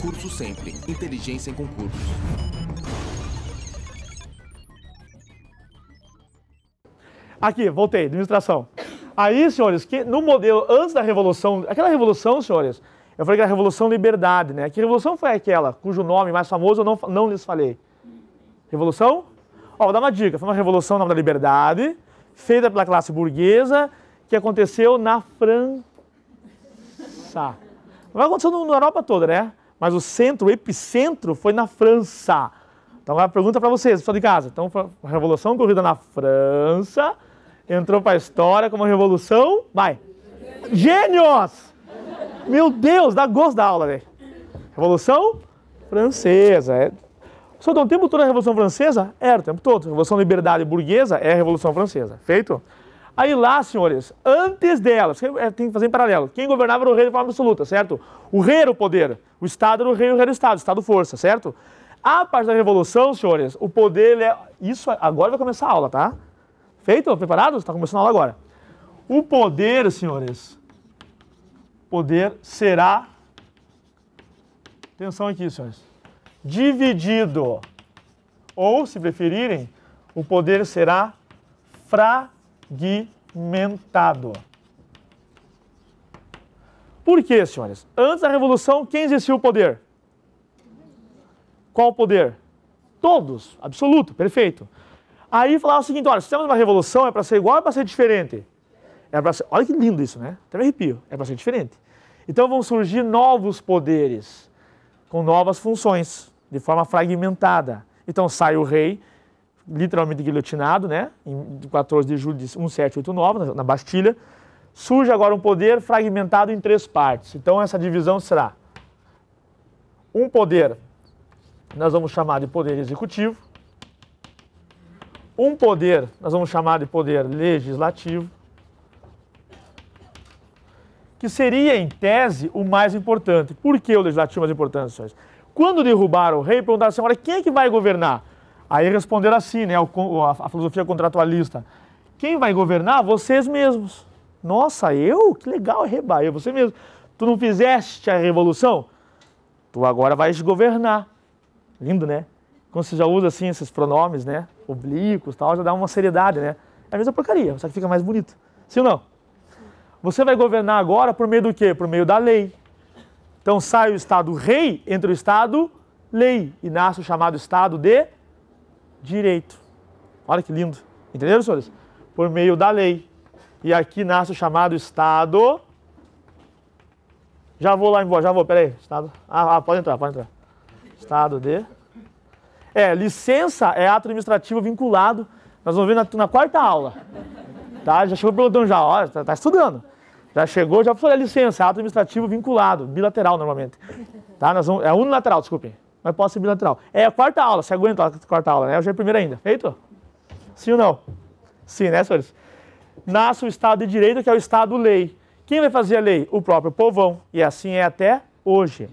Concurso Sempre. Inteligência em concursos. Aqui, voltei, administração. Aí, senhores, que no modelo, antes da Revolução, aquela Revolução, senhores, eu falei que era a Revolução Liberdade, né? Que revolução foi aquela, cujo nome mais famoso eu não lhes falei? Revolução? Ó, vou dar uma dica, foi uma revolução na da Liberdade, feita pela classe burguesa, que aconteceu na França. Não aconteceu na Europa toda, né? Mas o centro, o epicentro foi na França. Então, agora pergunta para vocês, pessoal de casa. Então, foi uma revolução ocorrida na França, entrou para a história como uma revolução... Vai! Gênios! Meu Deus, dá gosto da aula, velho. Revolução Francesa. Só dá um tempo todo a Revolução Francesa? Era o tempo todo. Revolução Liberdade Burguesa é a Revolução Francesa. Feito? Aí lá, senhores, antes delas, tem que fazer em paralelo. Quem governava era o rei de forma absoluta, certo? O rei era o poder. O Estado era o rei era o Estado. O Estado força, certo? A parte da Revolução, senhores, o poder é... Isso agora vai começar a aula, tá? Feito? Preparados? Está começando a aula agora. O poder, senhores, poder será... Atenção aqui, senhores. Dividido. Ou, se preferirem, o poder será fragmentado. Por quê, senhores? Antes da Revolução, quem exercia o poder? Qual o poder? Todos. Absoluto. Perfeito. Aí falava o seguinte, olha, se temos uma revolução, é para ser igual ou é para ser diferente? É para ser... Olha que lindo isso, né? Até me arrepio. É para ser diferente. Então vão surgir novos poderes, com novas funções, de forma fragmentada. Então sai o rei, literalmente guilhotinado, né? Em 14 de julho de 1789, na Bastilha. Surge agora um poder fragmentado em 3 partes. Então essa divisão será um poder, nós vamos chamar de poder executivo. Um poder, nós vamos chamar de poder legislativo, que seria, em tese, o mais importante. Por que o legislativo é mais importante, senhores? Quando derrubaram o rei, perguntaram assim, olha, quem é que vai governar? Aí responderam assim, né, a filosofia contratualista. Quem vai governar? Vocês mesmos. Nossa, eu? Que legal, reba, você mesmo. Tu não fizeste a revolução? Tu agora vais governar. Lindo, né? Quando você já usa assim esses pronomes, né? Oblíquos e tal, já dá uma seriedade, né? É a mesma porcaria, só que fica mais bonito. Sim ou não? Você vai governar agora por meio do quê? Por meio da lei. Então sai o Estado rei, entra o Estado lei. E nasce o chamado Estado de direito. Olha que lindo. Entenderam, senhores? Por meio da lei. E aqui nasce o chamado Estado... Já vou lá embora, já vou, peraí. Estado... pode entrar, pode entrar. Estado de... licença é ato administrativo vinculado. Nós vamos ver na 4ª aula. Tá? Já chegou perguntando já, olha, tá estudando. Já chegou, já falou, licença, é ato administrativo vinculado, bilateral normalmente. Tá? É unilateral, desculpem. Mas pode ser bilateral. É a 4ª aula, você aguenta a 4ª aula, né? Hoje é a primeira ainda. Feito? Sim ou não? Sim, né, senhores? Nasce o Estado de Direito, que é o Estado-lei. Quem vai fazer a lei? O próprio povão. E assim é até hoje.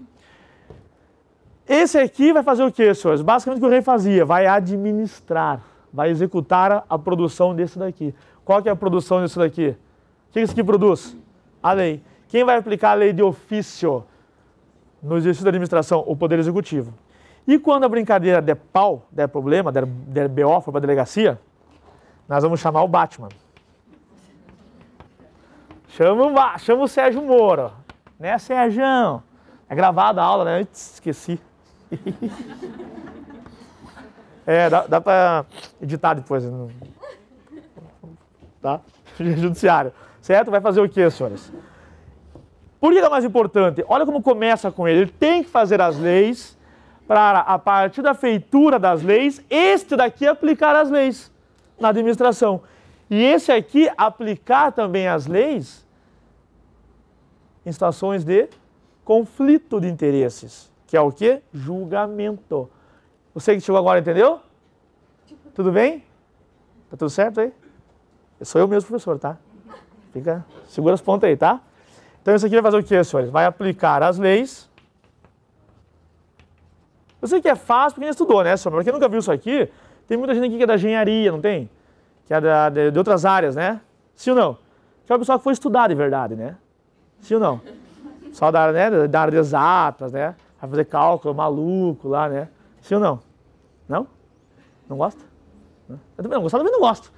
Esse aqui vai fazer o quê, senhores? Basicamente o que o rei fazia, vai administrar, vai executar a produção desse daqui. Qual que é a produção desse daqui? O que isso aqui produz? A lei. Quem vai aplicar a lei de ofício no exercício da administração? O Poder Executivo. E quando a brincadeira der pau, der problema, der BO, for para a delegacia, nós vamos chamar o Batman. Chama o Sérgio Moro. Né, Sérgio? É gravada a aula, né? Esqueci. Dá para editar depois. Tá? Judiciário. Certo? Vai fazer o quê, senhores? Por que é mais importante? Olha como começa com ele. Ele tem que fazer as leis para, a partir da feitura das leis, este daqui aplicar as leis na administração. E esse aqui aplicar também as leis em situações de conflito de interesses. Que é o quê? Julgamento. Você que chegou agora, entendeu? Tudo bem? Tá tudo certo aí? Sou eu mesmo, professor, tá? Segura as pontas aí, tá? Então isso aqui vai fazer o quê, senhores? Vai aplicar as leis. Eu sei que é fácil porque quem estudou, né, senhor? Para quem nunca viu isso aqui, tem muita gente aqui que é da engenharia, não tem? Que é de outras áreas, né? Sim ou não? Que é o pessoal que foi estudar de verdade, né? Sim ou não? Só da área, né? Da área de exatas, né? Vai fazer cálculo maluco lá, né? Sim ou não? Não? Não gosta? Eu também não gosto, também não gosto.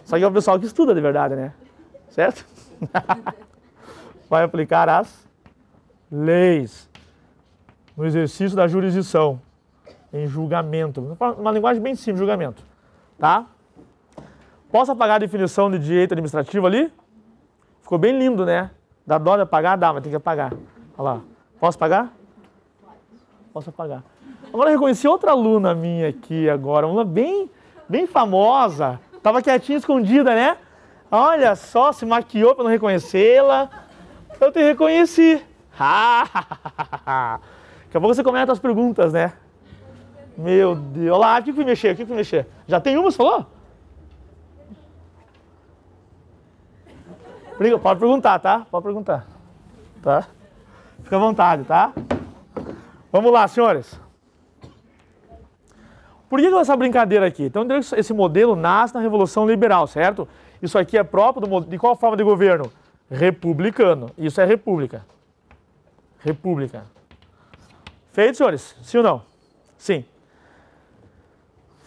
Só que é o pessoal que estuda de verdade, né? Certo? Vai aplicar as leis no exercício da jurisdição, em julgamento. Uma linguagem bem simples, julgamento. Tá? Posso apagar a definição de direito administrativo ali? Ficou bem lindo, né? Dá dó de apagar? Dá, mas tem que apagar. Olha lá. Posso apagar? Posso apagar. Agora eu reconheci outra aluna minha aqui agora, uma bem famosa. Tava quietinha, escondida, né? Olha só, se maquiou para não reconhecê-la. Eu te reconheci. Daqui a pouco você comenta as perguntas, né? Meu Deus. Olha lá, o que fui mexer? Já tem uma, você falou? Pode perguntar, tá? Pode perguntar. Tá? Fica à vontade, tá? Vamos lá, senhores. Por que essa brincadeira aqui? Então, esse modelo nasce na Revolução Liberal, certo? Isso aqui é próprio de qual forma de governo? Republicano. Isso é república. República. Feito, senhores? Sim ou não? Sim.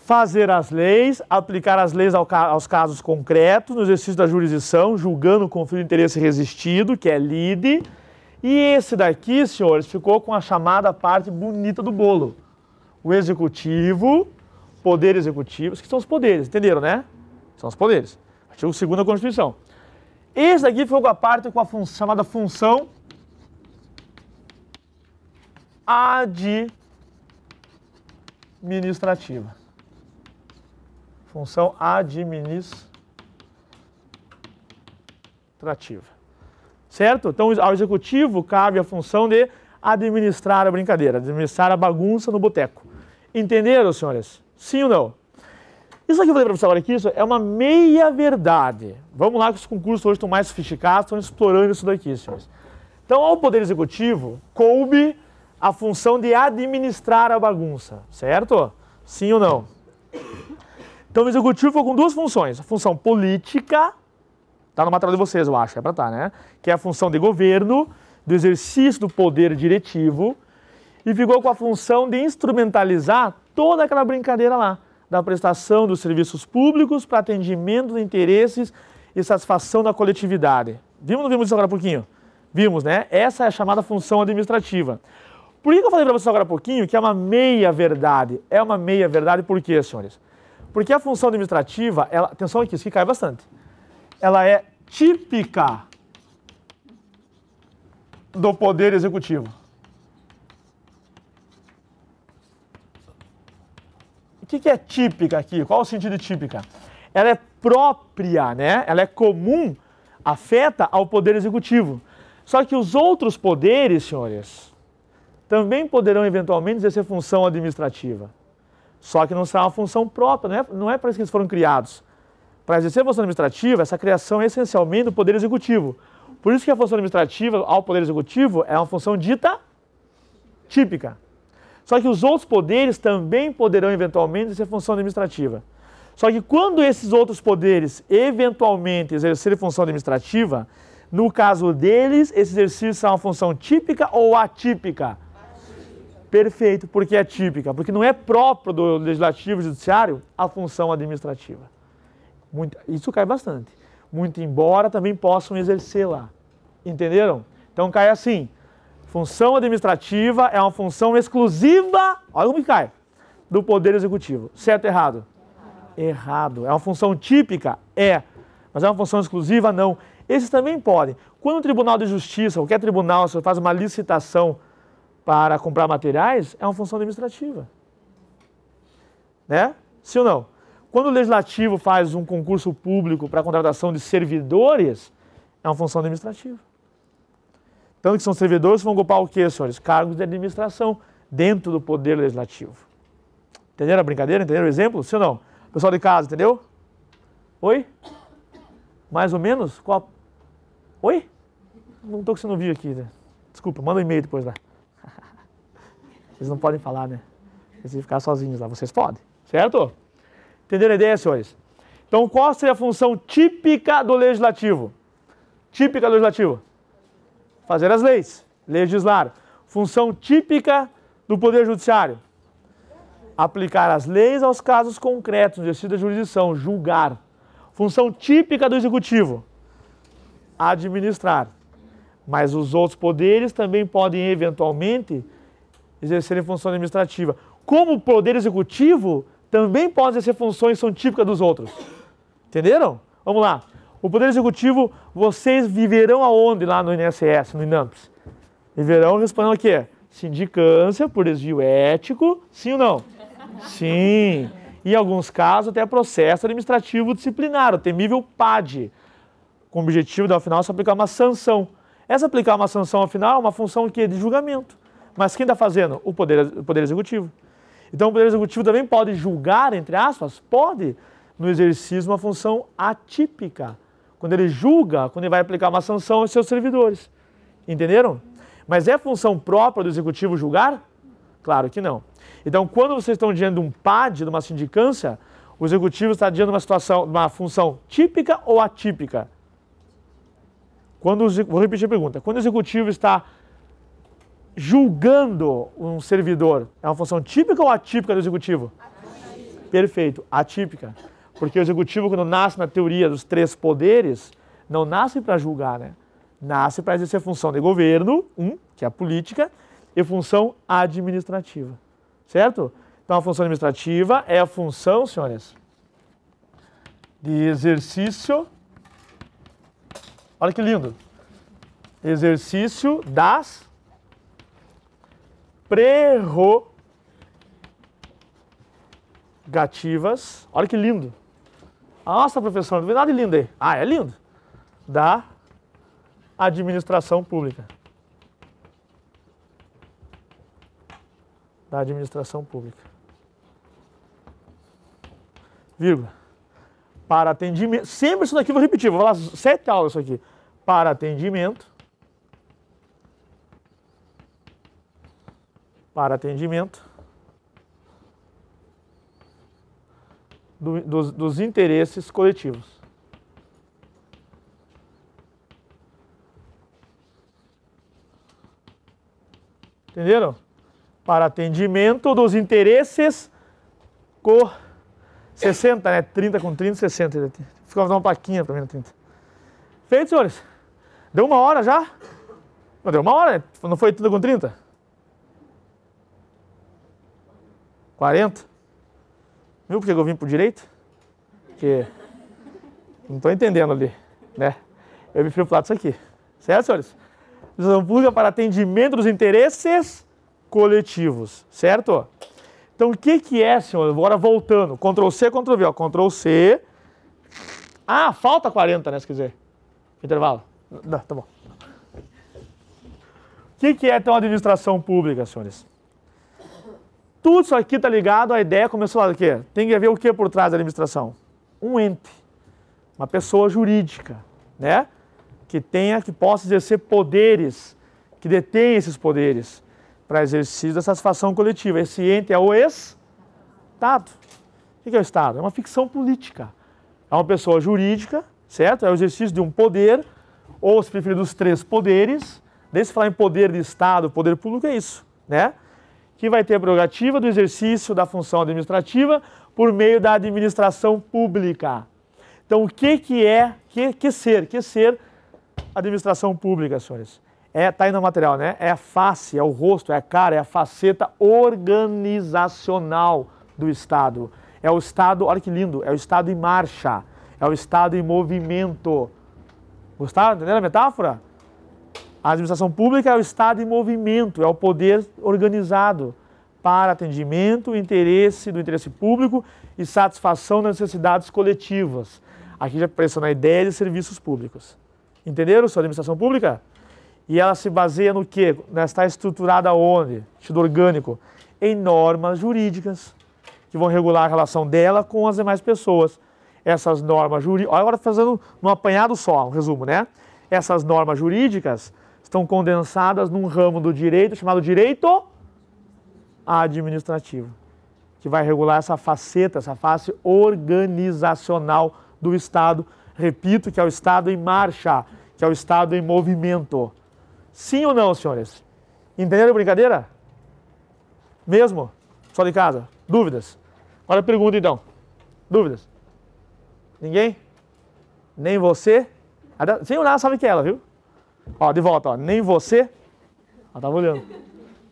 Fazer as leis, aplicar as leis aos casos concretos, no exercício da jurisdição, julgando o conflito de interesse resistido, que é lide. E esse daqui, senhores, ficou com a chamada parte bonita do bolo. O executivo, poder executivo, que são os poderes, entenderam, né? São os poderes. Artigo 2º da Constituição. Esse daqui ficou com a parte com a chamada função administrativa. Função administrativa. Certo? Então, ao executivo cabe a função de administrar a brincadeira, administrar a bagunça no boteco. Entenderam, senhores? Sim ou não? Isso aqui que eu falei para você agora aqui, isso é uma meia-verdade. Vamos lá que os concursos hoje estão mais sofisticados, estão explorando isso daqui, senhores. Então, ao Poder Executivo, coube a função de administrar a bagunça, certo? Sim ou não? Então, o Executivo ficou com duas funções. A função política, está no material de vocês, eu acho, é para estar, né? Que é a função de governo, do exercício do poder diretivo, e ficou com a função de instrumentalizar toda aquela brincadeira lá, da prestação dos serviços públicos para atendimento de interesses e satisfação da coletividade. Vimos ou não vimos isso agora há pouquinho? Vimos, né? Essa é a chamada função administrativa. Por que eu falei para vocês agora há pouquinho que é uma meia-verdade? É uma meia-verdade por quê, senhores? Porque a função administrativa, atenção aqui, isso aqui cai bastante, ela é típica do Poder Executivo. O que é típica aqui? Qual o sentido de típica? Ela é própria, né? Ela é comum, afeta ao Poder Executivo. Só que os outros poderes, senhores, também poderão eventualmente exercer função administrativa. Só que não será uma função própria, não é para isso que eles foram criados. Para exercer a função administrativa, essa criação é essencialmente do Poder Executivo. Por isso que a função administrativa ao Poder Executivo é uma função dita típica. Só que os outros poderes também poderão eventualmente exercer função administrativa. Só que quando esses outros poderes eventualmente exercerem função administrativa, no caso deles, esse exercício será uma função típica ou atípica? Perfeito, porque é típica, porque não é próprio do Legislativo e Judiciário a função administrativa. Isso cai bastante. Muito embora também possam exercer lá. Entenderam? Então cai assim. Função administrativa é uma função exclusiva, olha como cai, do Poder Executivo. Certo ou errado? Errado. É uma função típica? É. Mas é uma função exclusiva? Não. Esses também podem. Quando o Tribunal de Justiça, qualquer tribunal, se faz uma licitação para comprar materiais, é uma função administrativa. Né? Sim ou não? Quando o Legislativo faz um concurso público para a contratação de servidores, é uma função administrativa. Tanto que são servidores que vão ocupar o quê, senhores? Cargos de administração dentro do Poder Legislativo. Entenderam a brincadeira? Entenderam o exemplo? Sim ou não? Pessoal de casa, entendeu? Oi? Mais ou menos? Qual? Oi? Não estou conseguindo ouvir aqui, né? Desculpa, manda um e-mail depois lá. Vocês não podem falar, né? Vocês vão ficar sozinhos lá. Vocês podem, certo? Entenderam a ideia, senhores? Então, qual seria a função típica do Legislativo? Típica do Legislativo? Fazer as leis, legislar. Função típica do Poder Judiciário? Aplicar as leis aos casos concretos no exercício da jurisdição, julgar. Função típica do Executivo, administrar. Mas os outros poderes também podem, eventualmente, exercerem função administrativa. Como o Poder Executivo também pode exercer funções que são típicas dos outros. Entenderam? Vamos lá. O Poder Executivo, vocês viverão aonde lá no INSS, no INAMPS? Viverão respondendo o quê? Sindicância por desvio ético, sim ou não? Sim. Em alguns casos, até processo administrativo disciplinar, o temível PAD, com o objetivo de, ao final, se aplicar uma sanção. Essa aplicar uma sanção, ao final, é uma função que é de julgamento. Mas quem está fazendo? O Poder Executivo. Então, o Poder Executivo também pode julgar, entre aspas, pode, no exercício, uma função atípica. Quando ele julga, quando ele vai aplicar uma sanção aos seus servidores. Entenderam? Mas é função própria do Executivo julgar? Claro que não. Então, quando vocês estão diante de um PAD, de uma sindicância, o Executivo está diante de uma situação, de uma função típica ou atípica? Vou repetir a pergunta. Quando o Executivo está julgando um servidor, é uma função típica ou atípica do Executivo? Atípica. Perfeito, atípica. Porque o Executivo, quando nasce na teoria dos três poderes, não nasce para julgar, né? Nasce para exercer função de governo, que é a política, e função administrativa. Certo? Então, a função administrativa é a função, senhores, de exercício. Olha que lindo. Exercício das prerrogativas. Olha que lindo. Nossa, professor, não vê nada de lindo aí. Ah, é lindo. Da administração pública. Da administração pública. Vírgula. Para atendimento. Sempre isso daqui eu vou repetir, vou falar 7 aulas isso aqui. Para atendimento. Para atendimento. Dos interesses coletivos. Entenderam? Para atendimento dos interesses 60, né? 30 com 30, 60. Ficava dando uma plaquinha para mim na 30. Feito, senhores? Deu 1 hora já? Não, deu 1 hora, né? Não foi 30 com 30? 40? Viu porque eu vim por direito? Porque não estou entendendo ali, né? Eu me fui pro lado disso aqui. Certo, senhores? Legislação pública para atendimento dos interesses coletivos, certo? Então, o que é, senhor? Agora voltando. Ctrl+C, Ctrl+V, ó. Ctrl+C. Ah, falta 40, né, se quiser. Intervalo. Não, tá bom. O que é, então, administração pública, senhores? Tudo isso aqui está ligado à ideia, começou lá do quê? Tem que haver o que por trás da administração? Um ente. Uma pessoa jurídica, né? Que possa exercer poderes, que detém esses poderes para exercício da satisfação coletiva. Esse ente é o Estado. O que é o Estado? É uma ficção política. É uma pessoa jurídica, certo? É o exercício de um poder, ou se preferir dos 3 poderes. Daí se falar em poder de Estado, poder público, é isso, né? Que vai ter a prerrogativa do exercício da função administrativa por meio da administração pública. Então, o que é ser administração pública, senhores? Tá aí no material, né? É a face, é o rosto, é a cara, é a faceta organizacional do Estado. É o Estado, olha que lindo, é o Estado em marcha, é o Estado em movimento. Gostaram? Entenderam a metáfora? A administração pública é o Estado em movimento, é o poder organizado para atendimento do interesse público e satisfação das necessidades coletivas. Aqui já apareceu na ideia de serviços públicos. Entenderam sua administração pública? E ela se baseia no quê? Ela está estruturada onde? Sentido orgânico. Em normas jurídicas, que vão regular a relação dela com as demais pessoas. Essas normas jurídicas... Olha, agora fazendo um apanhado só, um resumo, né? Essas normas jurídicas estão condensadas num ramo do direito chamado direito administrativo, que vai regular essa faceta, essa face organizacional do Estado. Repito, que é o Estado em marcha, que é o Estado em movimento. Sim ou não, senhores? Entenderam a brincadeira? Mesmo? Só de casa? Dúvidas? Olha a pergunta então. Dúvidas? Ninguém? Nem você? Sem olhar, sabe que é ela, viu? Ó, de volta, ó. Nem você? Ela estava olhando.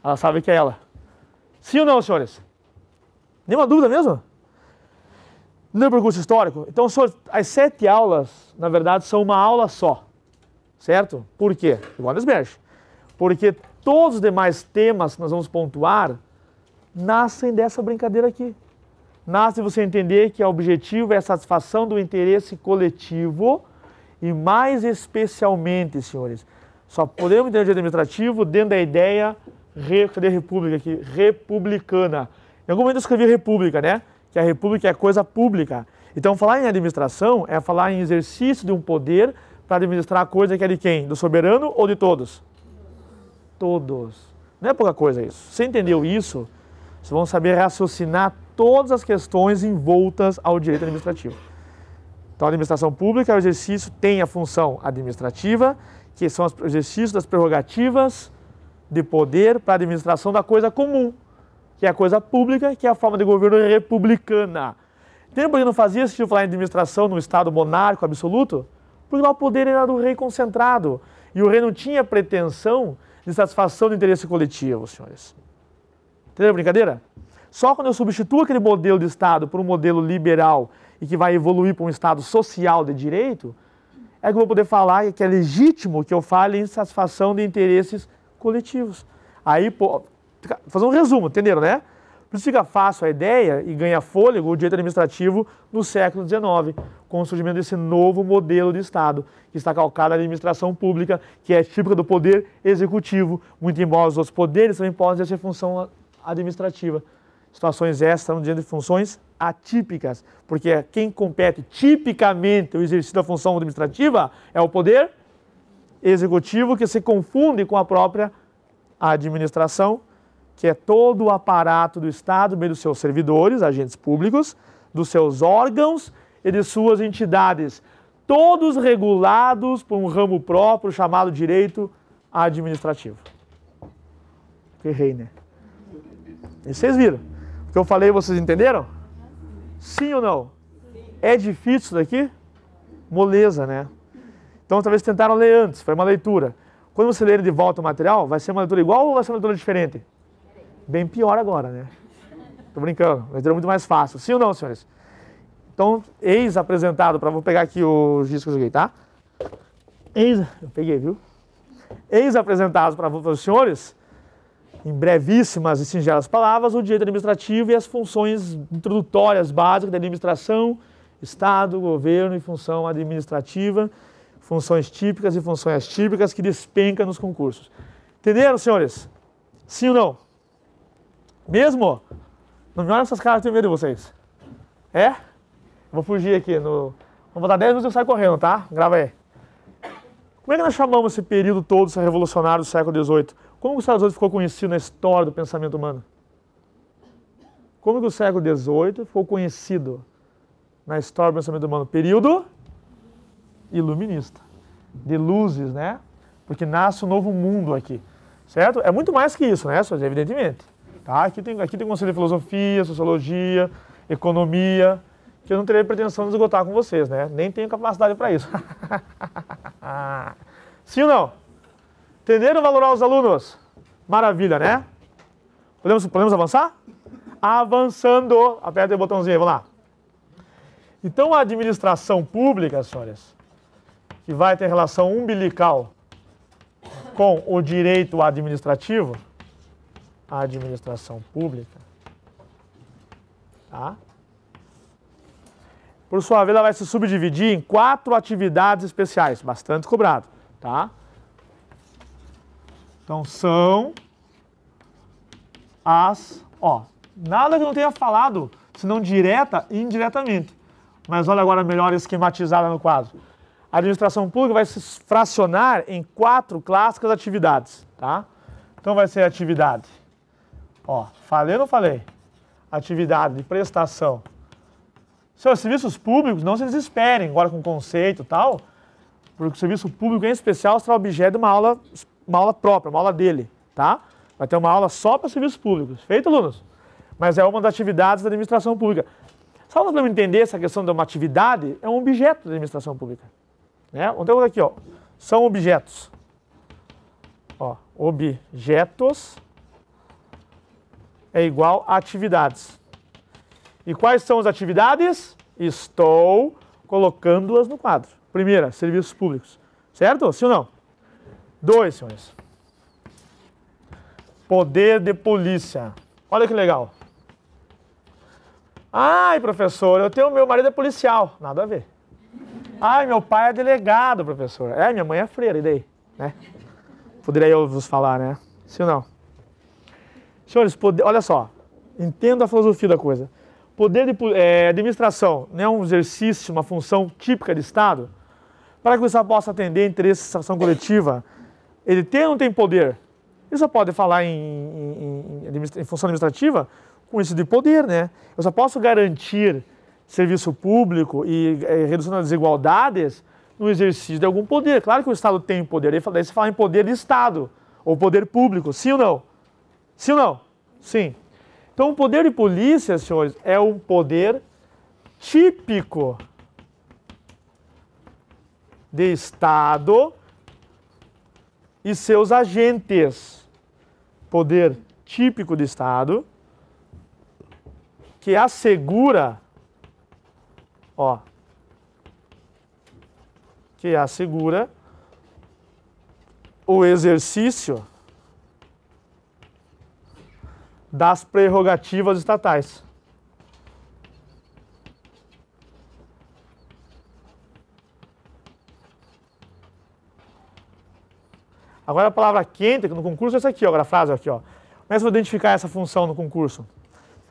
Ela sabe que é ela. Sim ou não, senhores? Nenhuma dúvida mesmo? No percurso histórico? Então, senhores, as 7 aulas, na verdade, são uma aula só. Certo? Por quê? Igual no Smash. Porque todos os demais temas que nós vamos pontuar nascem dessa brincadeira aqui. Nasce de você entender que o objetivo é a satisfação do interesse coletivo e, mais especialmente, senhores, só podemos entender o direito administrativo dentro da ideia, cadê a república aqui? Republicana. Em algum momento eu escrevi república, né? Que a república é coisa pública. Então, falar em administração é falar em exercício de um poder para administrar a coisa que é de quem? Do soberano ou de todos? Todos. Não é pouca coisa isso. Você entendeu isso? Vocês vão saber raciocinar todas as questões envoltas ao direito administrativo. Então, a administração pública é o exercício, tem a função administrativa, que são os exercícios das prerrogativas de poder para a administração da coisa comum, que é a coisa pública, que é a forma de governo republicana. Entende por que não fazia sentido falar em administração no Estado monárquico absoluto? Porque lá o poder era do rei concentrado. E o rei não tinha pretensão de satisfação do interesse coletivo, senhores. Entendeu a brincadeira? Só quando eu substituo aquele modelo de Estado por um modelo liberal e que vai evoluir para um Estado social de direito, é que eu vou poder falar que é legítimo que eu fale em satisfação de interesses coletivos. Aí, pô, fazer um resumo, entenderam, né? Por isso fica fácil a ideia e ganha fôlego o direito administrativo no século XIX, com o surgimento desse novo modelo de Estado, que está calcado na administração pública, que é típica do poder executivo, muito embora os outros poderes também possam exercer função administrativa. Situações essas estão diante de funções atípicas, porque quem compete tipicamente o exercício da função administrativa é o poder executivo, que se confunde com a própria administração, que é todo o aparato do Estado, meio dos seus servidores, agentes públicos, dos seus órgãos e de suas entidades, todos regulados por um ramo próprio chamado direito administrativo. Errei, né? E vocês viram? O que eu falei, vocês entenderam? Sim ou não? Sim. É difícil isso daqui? Moleza, né? Então, talvez tentaram ler antes, foi uma leitura. Quando você ler de volta o material, vai ser uma leitura igual ou vai ser uma leitura diferente? Bem pior agora, né? Tô brincando, vai ser muito mais fácil. Sim ou não, senhores? Então, eis apresentado, vou pegar aqui os discos que eu joguei, tá? Eu peguei, viu? Eis apresentados para os senhores, em brevíssimas e singelas palavras, o direito administrativo e as funções introdutórias básicas da administração, Estado, governo e função administrativa, funções típicas e funções atípicas que despencam nos concursos. Entenderam, senhores? Sim ou não? Mesmo? Não me olhem essas caras, eu tenho medo de vocês. É? Vou fugir aqui. Vamos botar 10 minutos e eu saio correndo, tá? Grava aí. Como é que nós chamamos esse período todo, esse revolucionário do século XVIII? Como o século XVIII ficou conhecido na história do pensamento humano? Como que o século XVIII ficou conhecido na história do pensamento humano? Período iluminista. De luzes, né? Porque nasce um novo mundo aqui. Certo? É muito mais que isso, né? Evidentemente. Tá? Aqui tem conceito de filosofia, sociologia, economia, que eu não terei pretensão de esgotar com vocês, né? Nem tenho capacidade para isso. Sim ou não? Entenderam valorar os alunos? Maravilha, né? Podemos avançar? Avançando. Aperta o botãozinho aí, vamos lá. Então, a administração pública, senhores, que vai ter relação umbilical com o direito administrativo, a administração pública, tá? Por sua vez, ela vai se subdividir em 4 atividades especiais, bastante cobrado, tá? Então, são as... nada que eu não tenha falado, senão direta e indiretamente. Mas olha agora melhor esquematizada no quadro. A administração pública vai se fracionar em 4 clássicas atividades, tá? Então, vai ser atividade... falei ou não falei? Atividade de prestação. Seus serviços públicos, não se desesperem agora com conceito e tal, porque o serviço público em especial será objeto de uma aula própria, uma aula dele, tá? Vai ter uma aula só para serviços públicos. Feito, alunos? Mas é uma das atividades da administração pública. Só para entender essa questão de uma atividade, é um objeto da administração pública. Né? Então, aqui, ó, são objetos. Ó, objetos é igual a atividades. E quais são as atividades? Estou colocando-as no quadro. Primeira, serviços públicos. Certo? Sim ou não? 2, senhores. Poder de polícia. Olha que legal. Ai, professor, meu marido é policial. Nada a ver. Ai, meu pai é delegado, professor. É, minha mãe é freira, e daí? Né? Poderia eu vos falar, né? Sim ou não? Senhores, olha só. Entenda a filosofia da coisa. Poder de administração não é um exercício, uma função típica de Estado? Para que o Estado possa atender interesse de ação coletiva, ele tem ou não tem poder? Ele só pode falar em função administrativa com isso de poder, né? Eu só posso garantir serviço público e redução das desigualdades no exercício de algum poder. Claro que o Estado tem poder, daí você fala em poder de Estado, ou poder público, sim ou não? Sim ou não? Sim. Então o poder de polícia, senhores, é um poder típico de Estado e seus agentes. Poder típico de Estado que assegura, ó, que assegura o exercício das prerrogativas estatais. Agora a palavra quente no concurso é essa aqui, ó, agora a frase aqui, ó. Como é que eu vou identificar essa função no concurso?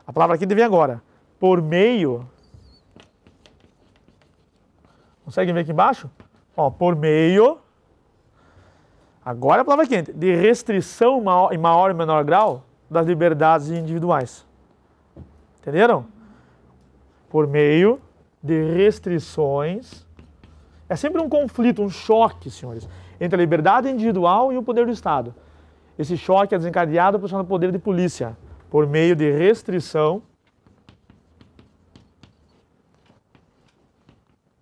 A palavra quente vem agora. Por meio. Conseguem ver aqui embaixo? Ó, por meio. Agora a palavra quente. De restrição em maior ou menor grau das liberdades individuais. Entenderam? Por meio de restrições. É sempre um conflito, um choque, senhores, entre a liberdade individual e o poder do Estado. Esse choque é desencadeado pelo chamado poder de polícia, por meio de restrição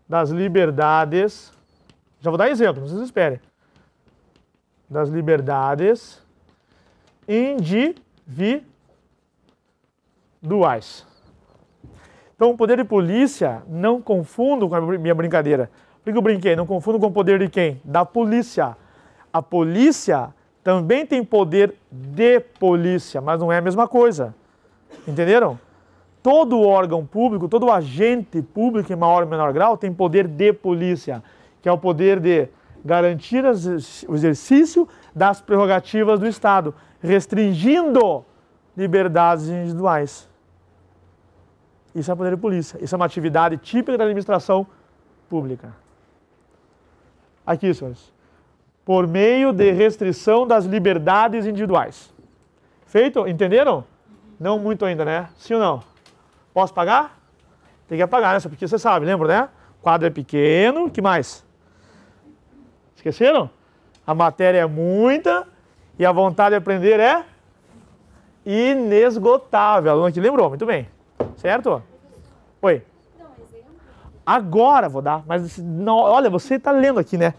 das liberdades. Já vou dar exemplo, não vocês esperem. Das liberdades individuais. Então, o poder de polícia, não confundo com a minha brincadeira. Por que eu brinquei? Não confundo com o poder de quem? Da polícia. A polícia também tem poder de polícia, mas não é a mesma coisa. Entenderam? Todo órgão público, todo agente público em maior ou menor grau tem poder de polícia, que é o poder de garantir o exercício das prerrogativas do Estado, restringindo liberdades individuais. Isso é poder de polícia. Isso é uma atividade típica da administração pública. Aqui, senhores. Por meio de restrição das liberdades individuais. Feito? Entenderam? Não muito ainda, né? Sim ou não? Posso pagar? Tem que apagar, né? Porque você sabe, lembra, né? O quadro é pequeno, o que mais? Esqueceram? A matéria é muita e a vontade de aprender é inesgotável. A aluna aqui lembrou, muito bem. Certo? Oi. Agora vou dar, mas não, olha, você está lendo aqui, né?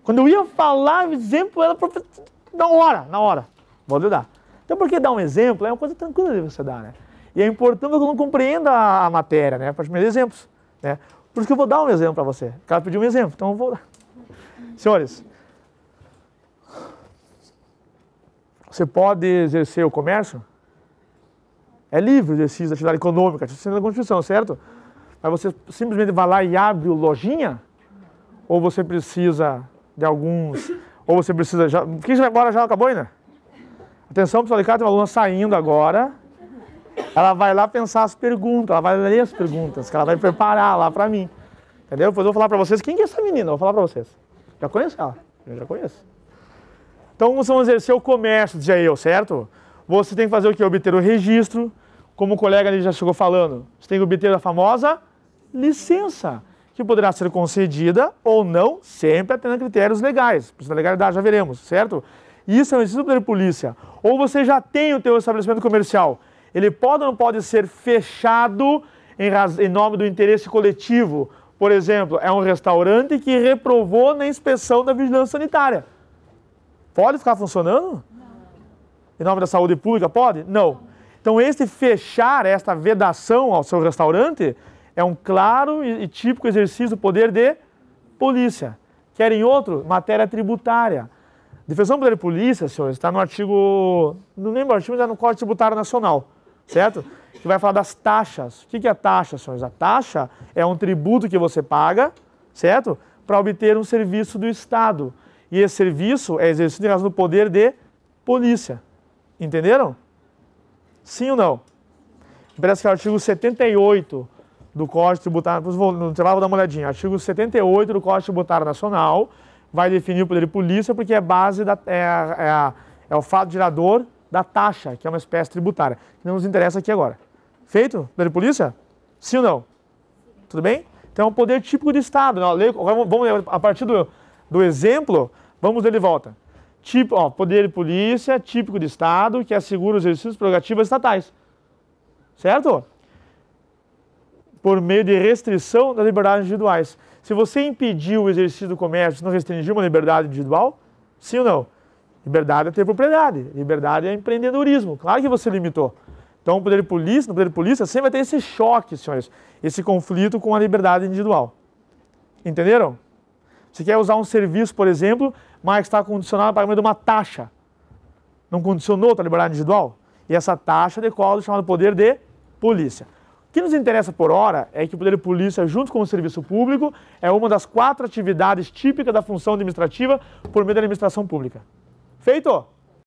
Quando eu ia falar o exemplo, era na hora. Vou lhe dar. Então, porque dar um exemplo é uma coisa tranquila de você dar, né? E é importante que eu não compreenda a matéria, né? Para te me dar exemplos, né? Por isso que eu vou dar um exemplo para você. O cara pediu um exemplo, então eu vou dar. Senhores, você pode exercer o comércio? É livre o exercício da atividade econômica, está na Constituição, certo? Mas você simplesmente vai lá e abre o lojinha? Ou você precisa de alguns... Ou você precisa... Quem já vai embora já acabou ainda? Atenção, pessoal, tem uma aluna saindo agora. Ela vai lá pensar as perguntas, ela vai ler as perguntas, que ela vai preparar lá para mim. Entendeu? Depois eu vou falar para vocês quem que é essa menina, eu vou falar para vocês. Já conheço ela? Eu já conheço. Então, vocês vão exercer o comércio, dizia eu, certo? Você tem que fazer o quê? Obter o registro. Como o colega ali já chegou falando, você tem que obter a famosa licença, que poderá ser concedida ou não, sempre atendendo a critérios legais. Por isso, da legalidade, já veremos, certo? Isso é um exercício do poder de polícia. Ou você já tem o teu estabelecimento comercial. Ele pode ou não pode ser fechado em nome do interesse coletivo? Por exemplo, é um restaurante que reprovou na inspeção da vigilância sanitária. Pode ficar funcionando? Não. Em nome da saúde pública, pode? Não. Então, esta vedação ao seu restaurante é um claro e típico exercício do poder de polícia. Querem outro? Matéria tributária. Definição do poder de polícia, senhores, está no artigo, não lembro o artigo, mas é no Código Tributário Nacional, certo? Que vai falar das taxas. O que é a taxa, senhores? A taxa é um tributo que você paga, certo? Para obter um serviço do Estado. E esse serviço é exercido em razão do poder de polícia. Entenderam? Sim ou não? Parece que é o artigo 78 do Código Tributário, no intervalo vou dar uma olhadinha. Artigo 78 do Código Tributário Nacional vai definir o poder de polícia porque é base é o fato gerador da taxa, que é uma espécie tributária, que não nos interessa aqui agora. Feito? Poder de polícia? Sim ou não? Tudo bem? Então é um poder típico de Estado. Agora vamos ler, a partir do exemplo, vamos ler de volta. Poder de polícia típico de Estado que assegura os exercícios prerrogativas estatais. Certo? Por meio de restrição das liberdades individuais. Se você impedir o exercício do comércio, não restringir uma liberdade individual, sim ou não? Liberdade é ter propriedade, liberdade é empreendedorismo. Claro que você limitou. Então, no poder de polícia sempre vai ter esse choque, senhores, esse conflito com a liberdade individual. Entenderam? Você quer usar um serviço, por exemplo, mas está condicionado ao pagamento de uma taxa. Não condicionou a tua liberdade individual? E essa taxa decola do chamado poder de polícia. O que nos interessa por hora é que o poder de polícia, junto com o serviço público, é uma das 4 atividades típicas da função administrativa por meio da administração pública. Feito?